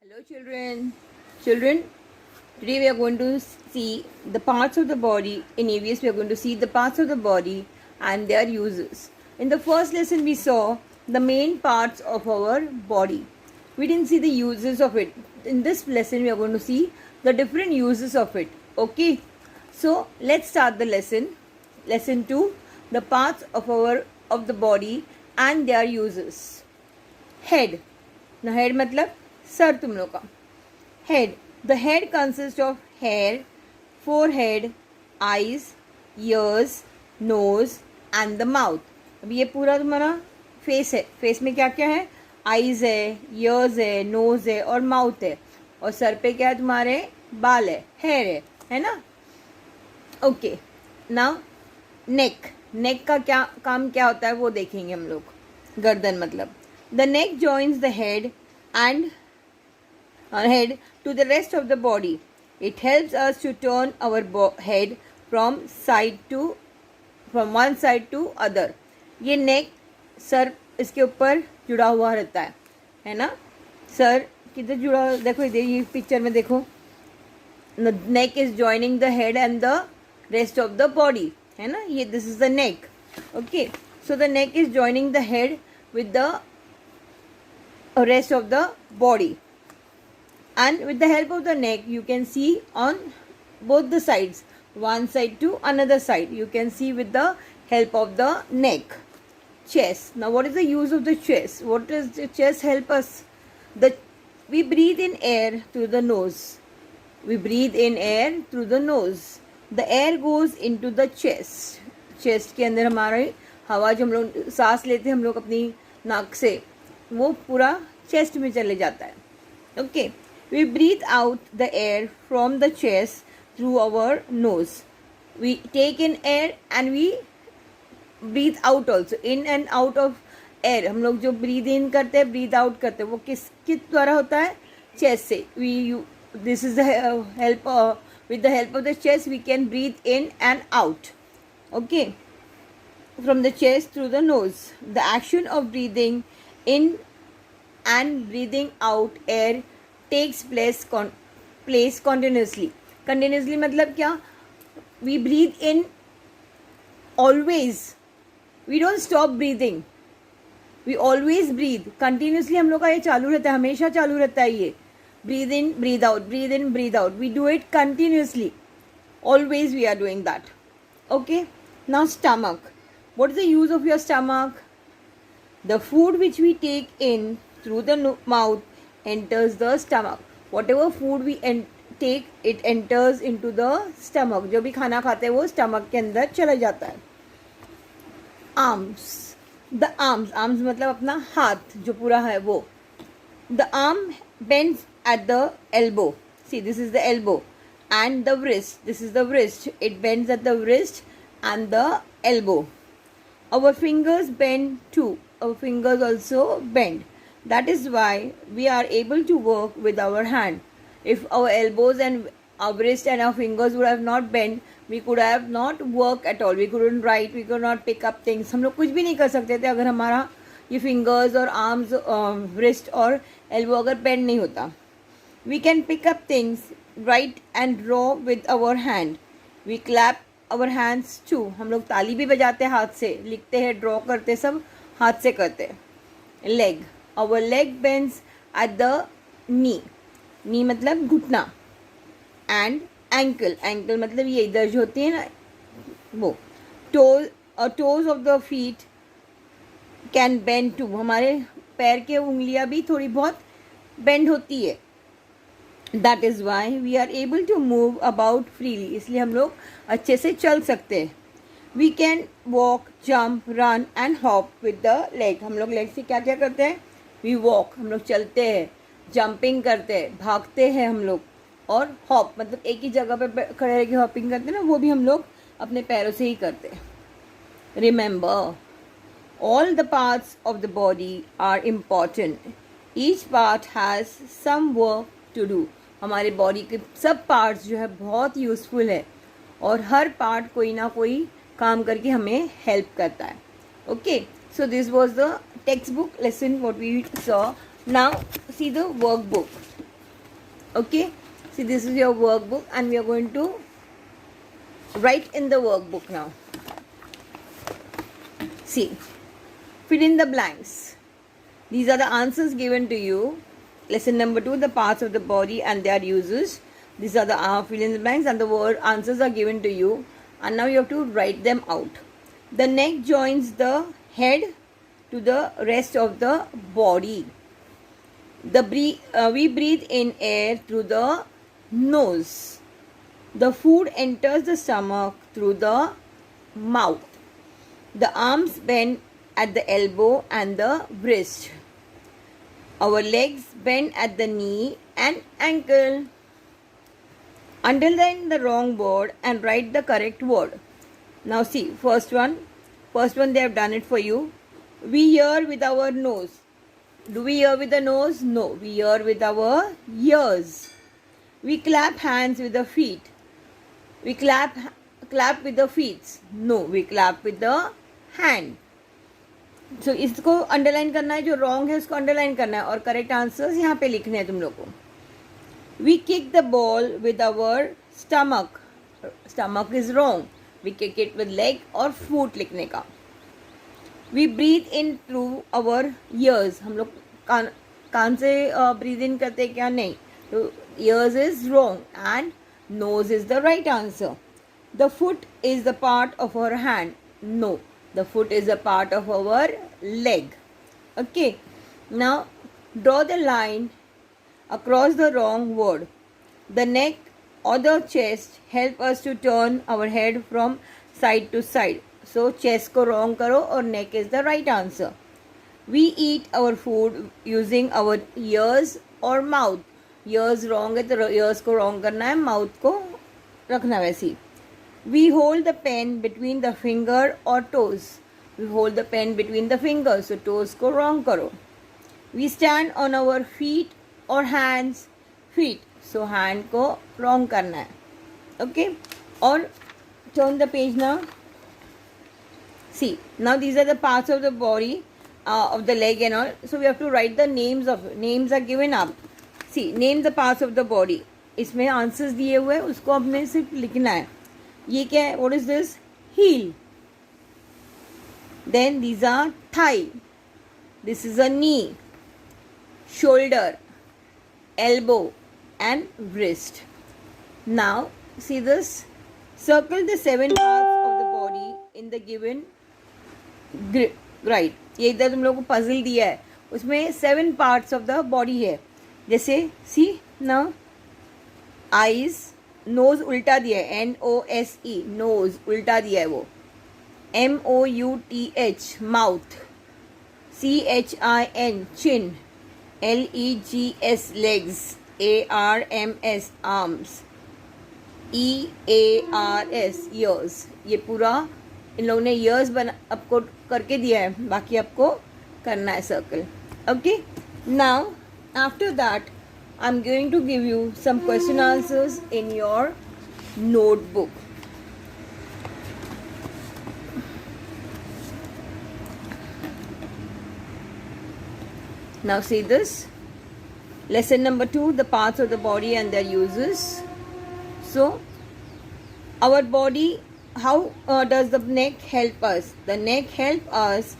Hello children. Children, today we are going to see the parts of the body. In EVS we are going to see the parts of the body and their uses. In the first lesson we saw the main parts of our body. We didn't see the uses of it. In this lesson we are going to see the different uses of it. Okay. So let's start the lesson. Lesson 2, the parts of the body and their uses. Head. Now head मतलब सर तुम लोग का. Head. The head consist of hair, forehead, eyes, ears, nose and the mouth. अब ये पूरा तुम्हारा face है. फेस में क्या क्या है? आईज है, ईयर्स है, नोज है और माउथ है. और सर पे क्या है? तुम्हारे बाल है, हेयर है ना. ओके. नाउ नेक. नेक का क्या काम क्या होता है वो देखेंगे हम लोग. गर्दन मतलब. The neck joins the head and head to the rest of the body. It helps us to turn our head from one side to other. ये neck सर इसके ऊपर जुड़ा हुआ रहता है ना. सर किधर जुड़ा? देखो इधर ये पिक्चर में देखो. neck is joining the head and the rest of the body है ना. ये this is the neck. Okay, so the neck is joining the head with the rest of the body, and with the help of the neck you can see on both the sides, one side to another side. You can see with the help of the neck. Chest. Now what is the use of the chest? What does the chest help us? We breathe in air through the nose. We breathe in air through the nose. The air goes into the chest. chest के अंदर हमारी हवा जो हम लोग सांस लेते हैं हम लोग अपनी नाक से, वो पूरा चेस्ट में चले जाता है. Okay. We breathe out the air from the chest through our nose. We take in air and we breathe out also. In and out of air हम लोग जो ब्रीथ इन करते हैं, ब्रीथ आउट करते हैं, वो किस द्वारा होता है? चेस्ट से. This is the help. With the help of the chest we can breathe in and out. Okay. From the chest through the nose. The action of breathing in and breathing out air takes place continuously. Continuously मतलब क्या? We breathe in always. We don't stop breathing. We always breathe. Continuously हम लोग का ये चालू रहता है, हमेशा चालू रहता है ये. Breathe in, breathe out, breathe in, breathe out. We do it continuously. Always we are doing that. Okay. Now stomach. What is the use of your stomach? The food which we take in through the mouth enters the stomach. Whatever food we take, it enters into the stomach. जो भी खाना खाते हैं वो stomach के अंदर चला जाता है. Arms. The arms. Arms मतलब अपना हाथ जो पूरा है वो. The arm bends at the elbow. See, this is the elbow. And the wrist. This is the wrist. It bends at the wrist and the elbow. Our fingers bend too. Our fingers also bend. That is why we are able to work with our hand. If our elbows and our wrist and our fingers would have not bent, we could have not worked at all. We couldn't write, we could not pick up things. हम लोग कुछ भी नहीं कर सकते थे अगर हमारा ये fingers और arms, wrist और elbow अगर bend नहीं होता. We can pick up things, write and draw with our hand. We clap our hands too. हम लोग ताली भी बजाते हैं हाथ से, लिखते हैं, ड्रॉ करते हैं, सब हाथ से करते हैं. Leg. Our leg bends at the knee. Knee मतलब घुटना. And ankle. एंकल मतलब ये इधर जो होती है ना वो. टोज और toes of the feet can bend too. हमारे पैर के उंगलियां भी थोड़ी बहुत बेंड होती है. That is why we are able to move about freely. इसलिए हम लोग अच्छे से चल सकते हैं. We can walk, jump, run and hop with the leg. हम लोग लेग से क्या क्या करते हैं? We walk. हम लोग चलते हैं, जंपिंग करते हैं, भागते हैं हम लोग. और हॉप मतलब एक ही जगह पे खड़े रह के हॉपिंग करते हैं ना, वो भी हम लोग अपने पैरों से ही करते हैं. Remember, all the parts of the body are important. Each part has some work to do. हमारे बॉडी के सब पार्ट्स जो है बहुत यूजफुल है और हर पार्ट कोई ना कोई काम करके हमें हेल्प करता है. Okay. So this was the text book lesson what we saw. Now see the work book. Okay, see, this is your workbook and we are going to write in the workbook now. See, fill in the blanks. These are the answers given to you. Lesson number 2, the parts of the body and their uses. These are the fill in the blanks and the word answers are given to you. And now you have to write them out. The neck joins the head to the rest of the body. We breathe in air through the nose. The food enters the stomach through the mouth. The arms bend at the elbow and the wrist. Our legs bend at the knee and ankle. Underline the wrong word and write the correct word. Now see, first one they have done it for you. We hear with our nose. Do we hear with the nose? No, we hear with our ears. We clap hands with the feet. We clap with the feet. No, we clap with the hand. So इसको underline करना है, जो wrong है उसको underline करना है और correct answers यहाँ पे लिखने हैं तुम लोग को. We kick the ball with our stomach. Stomach is wrong. We kick it with leg or foot लिखने का. We breathe in through our ears. हम लोग कान से breathe in करते हैं क्या? नहीं. तो ears is wrong and nose is the right answer. The foot is the part of our hand. No. The foot is a part of our leg. Okay. Now draw the line across the wrong word. The neck or the chest help us to turn our head from side to side. So chest को wrong करो और neck is the right answer. We eat our food using our ears or mouth. Ears wrong है तो ears को wrong करना है, mouth को रखना वैसी. We hold the pen between the finger or toes. We hold the pen between the fingers, so toes को wrong करो. We stand on our feet or hands, feet, so hand को wrong करना है. Okay, और turn the page now. See, now these are the parts of the body, of the leg and all. So we have to write the names of, names are given up. See, name the parts of the body. इसमें answers दिए हुए हैं, उसको अपने सिर्फ लिखना है. ये क्या है? What is this? Heel. Then these are thigh. This is a knee, shoulder, elbow and wrist. Now see this. Circle the 7 parts of the body in the given right. ये इधर तुम लोगों को puzzle दिया है, उसमें 7 parts of the body है. जैसे see now, eyes, नोज उल्टा दिया है, NOSE, नोज उल्टा दिया है वो. MOUTH, mouth. CHIN, chin. LEGS, legs. ARMS, arms. EARS, ears. ये पूरा इन लोगों ने ears आपको करके दिया है, बाकी आपको करना है circle. Okay, now after that I'm going to give you some question answers in your notebook. Now see this. Lesson number 2, the parts of the body and their uses. So, our body, how does the neck help us? The neck help us